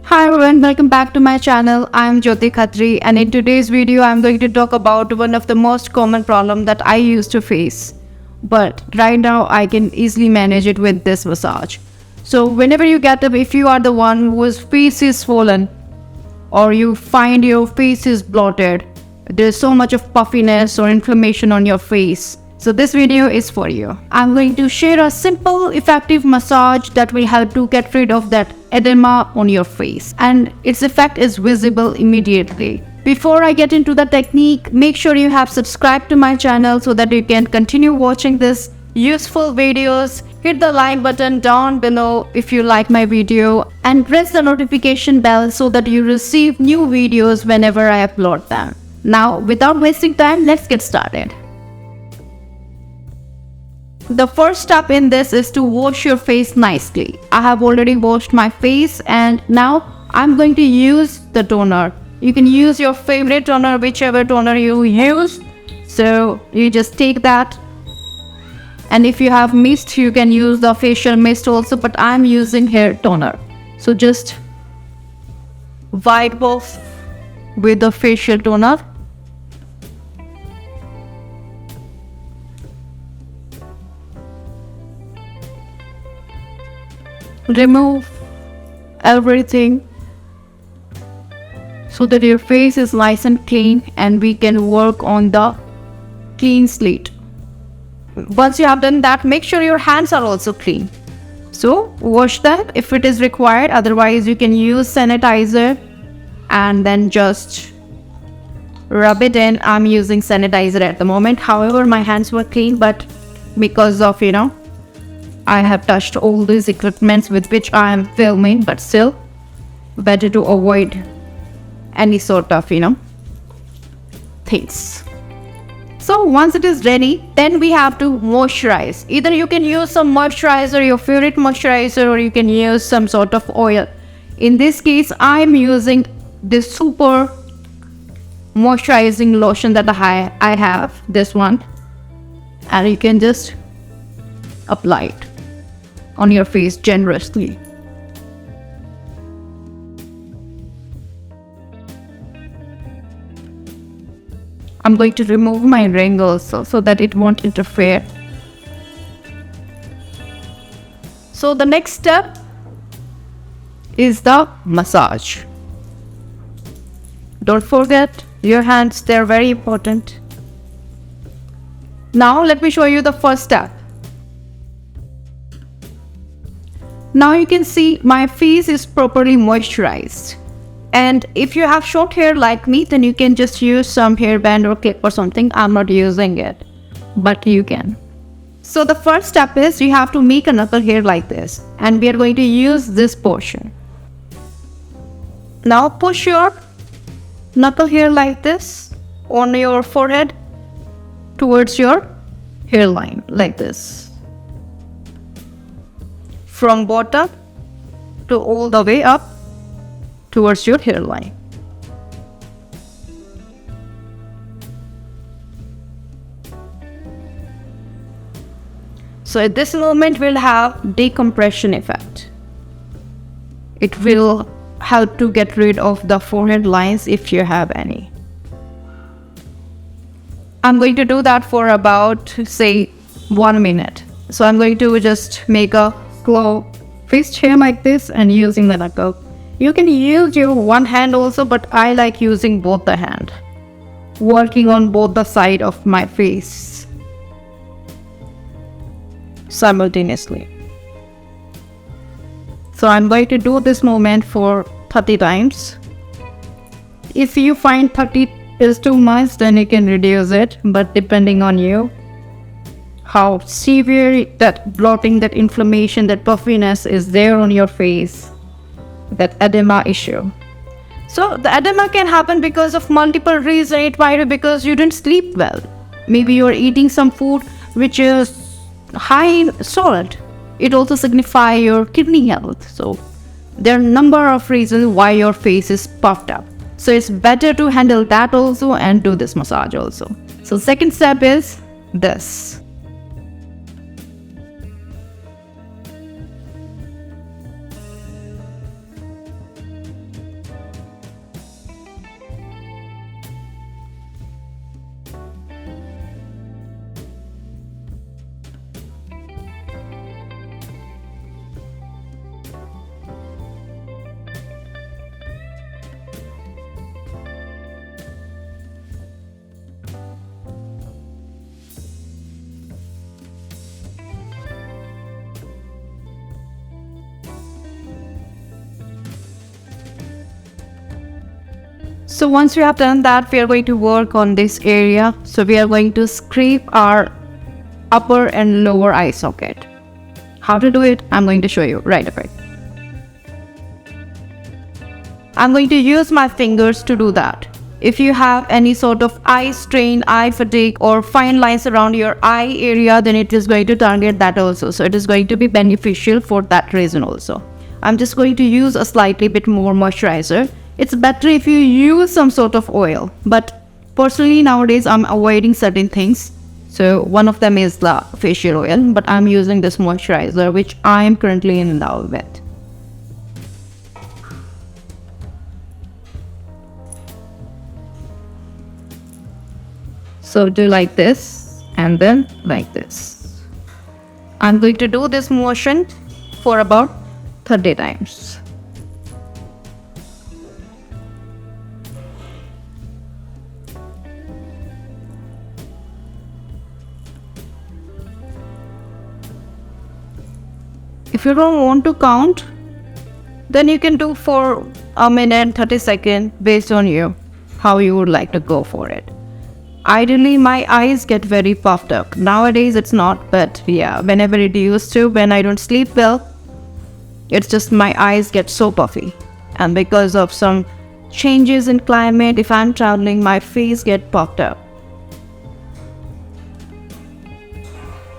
Hi everyone, welcome back to my channel. I'm Jyoti Khatri, and in today's video I'm going to talk about one of the most common problem that I used to face. But right now I can easily manage it with this massage. So whenever you get up, if you are the one whose face is swollen or you find your face is bloated, there's so much of puffiness or inflammation on your face, so this video is for you. I'm going to share a simple, effective massage that will help to get rid of that edema on your face, and its effect is visible immediately. Before I get into the technique, make sure you have subscribed to my channel so that you can continue watching this useful videos. Hit the like button down below if you like my video, and press the notification bell so that you receive new videos whenever I upload them. Now, without wasting time, let's get started. The first step in this is to wash your face nicely. I have already washed my face and now I'm going to use the toner. You can use your favorite toner, whichever toner you use. So you just take that, and if you have mist, you can use the facial mist also, but I'm using hair toner. So just wipe off with the facial toner. Remove everything so that your face is nice and clean and we can work on the clean slate. Once you have done that, make sure your hands are also clean. So wash them if it is required, otherwise you can use sanitizer and then just rub it in. I'm using sanitizer at the moment, however my hands were clean, but because of I have touched all these equipments with which I am filming, but still better to avoid any sort of things. So once it is ready, then we have to moisturize. Either you can use some moisturizer, your favorite moisturizer, or you can use some sort of oil. In this case, I'm using this super moisturizing lotion that I have, this one, and you can just apply it on your face generously. I'm going to remove my ring also so that it won't interfere. So the next step is the massage. Don't forget your hands, they're very important. Now let me show you the first step. Now you can see my face is properly moisturized. And if you have short hair like me, then you can just use some hairband or clip or something. I'm not using it, but you can. So the first step is you have to make a knuckle hair like this, and we are going to use this portion. Now push your knuckle hair like this on your forehead towards your hairline, like this. From bottom to all the way up towards your hairline. So at this moment we'll have decompression effect. It will help to get rid of the forehead lines if you have any. I'm going to do that for about, say, 1 minute. So I'm going to just make a claw fist here like this and using the knuckle. You can use your one hand also, but I like using both the hand, working on both the side of my face simultaneously. So I'm going to do this movement for 30 times. If you find 30 is too much, then you can reduce it, but depending on you, how severe that bloating, that inflammation, that puffiness is there on your face, that edema issue. So the edema can happen because of multiple reasons. It might be because you didn't sleep well. Maybe you're eating some food which is high in salt. It also signifies your kidney health. So there are a number of reasons why your face is puffed up. So it's better to handle that also and do this massage also. So second step is this. So once we have done that, we are going to work on this area. So we are going to scrape our upper and lower eye socket. How to do it, I'm going to show you right away. I'm going to use my fingers to do that. If you have any sort of eye strain, eye fatigue, or fine lines around your eye area, then it is going to target that also. So it is going to be beneficial for that reason also. I'm just going to use a slightly bit more moisturizer. It's better if you use some sort of oil, but personally nowadays I'm avoiding certain things. So one of them is the facial oil, but I'm using this moisturizer which I'm currently in love with. So do like this and then like this. I'm going to do this motion for about 30 times. If you don't want to count, then you can do for a minute, 30 seconds based on you, how you would like to go for it. Ideally, my eyes get very puffed up. Nowadays, it's not, but yeah, whenever it used to, when I don't sleep well, it's just my eyes get so puffy. And because of some changes in climate, if I'm traveling, my face get puffed up.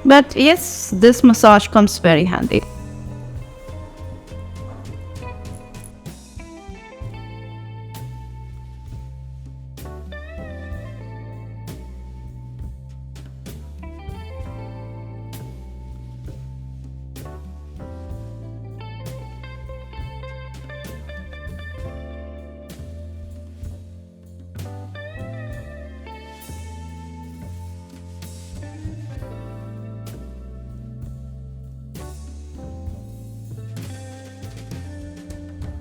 But yes, this massage comes very handy.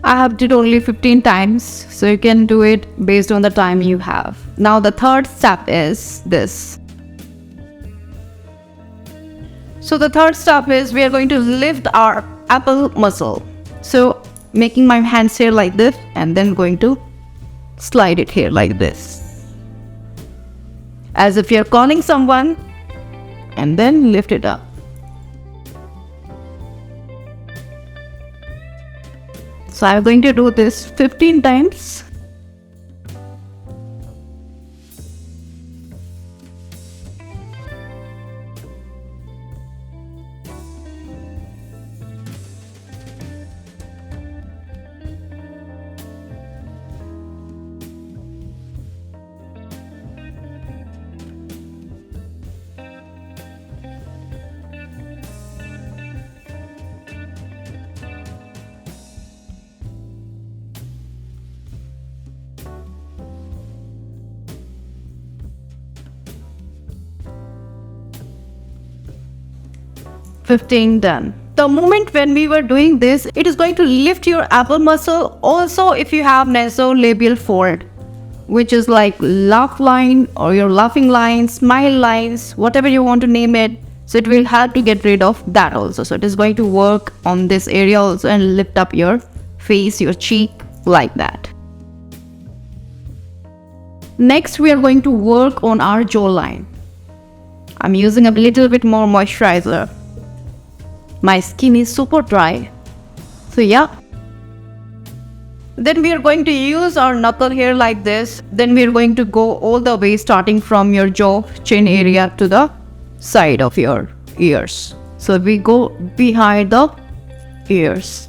I have did only 15 times, so you can do it based on the time you have. Now the third step is this. So the third step is we are going to lift our apple muscle. So making my hands here like this and then going to slide it here like this. As if you're calling someone and then lift it up. So I'm going to do this 15 times. Done. The moment when we were doing this, it is going to lift your apple muscle. Also, if you have nasolabial fold, which is like laugh line or your laughing line, smile lines, whatever you want to name it. So it will help to get rid of that also. So it is going to work on this area also and lift up your face, your cheek like that. Next, we are going to work on our jawline. I'm using a little bit more moisturizer. My skin is super dry. So yeah. Then we are going to use our knuckle here like this. Then we are going to go all the way starting from your jaw, chin area to the side of your ears. So we go behind the ears.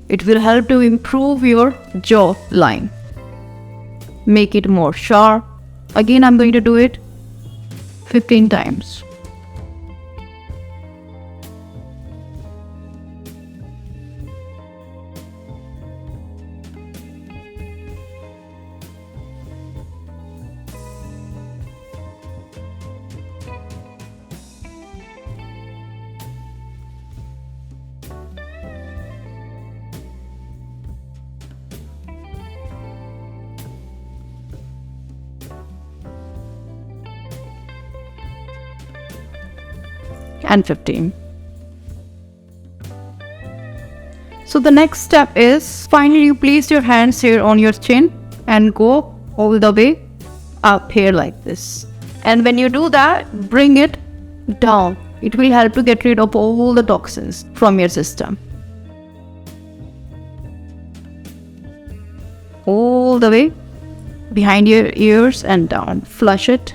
It will help to improve your jaw line. Make it more sharp. Again, I'm going to do it 15 times. And 15. So the next step is, finally you place your hands here on your chin and go all the way up here like this. And when you do that, bring it down. It will help to get rid of all the toxins from your system. All the way behind your ears and down. Flush it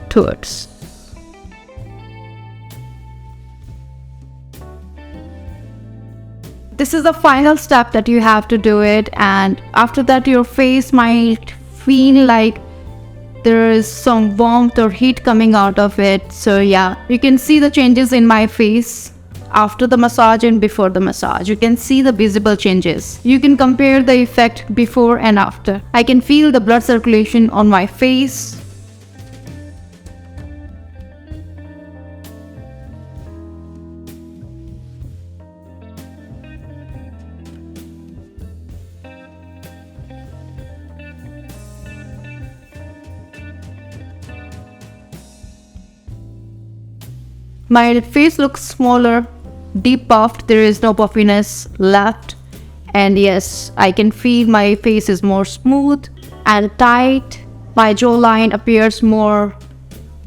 towards. This is the final step that you have to do it, and after that your face might feel like there is some warmth or heat coming out of it. So yeah, you can see the changes in my face after the massage and before the massage. You can see the visible changes. You can compare the effect before and after. I can feel the blood circulation on my face. My face looks smaller, deep puffed, there is no puffiness left. And yes, I can feel my face is more smooth and tight. My jawline appears more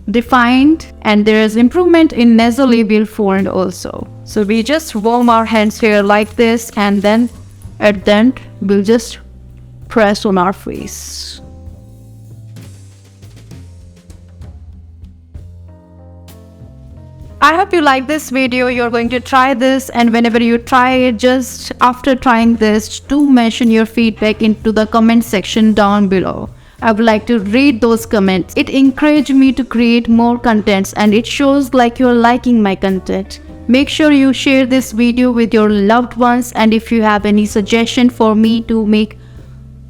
defined, and there is improvement in nasolabial fold also. So we just warm our hands here like this, and then at the end we'll just press on our face. I hope you like this video. You're going to try this, and whenever you try it, just after trying this, do mention your feedback into the comment section down below. I would like to read those comments. It encourages me to create more contents, and it shows like you're liking my content. Make sure you share this video with your loved ones, and if you have any suggestion for me to make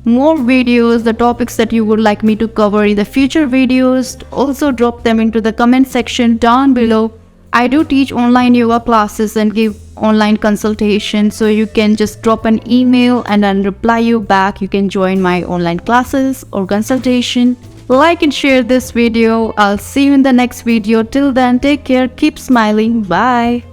more videos, the topics that you would like me to cover in the future videos, also drop them into the comment section down below. I do teach online yoga classes and give online consultation, so you can just drop an email and then reply you back. You can join my online classes or consultation. Like and share this video. I'll see you in the next video. Till then, take care, keep smiling, bye.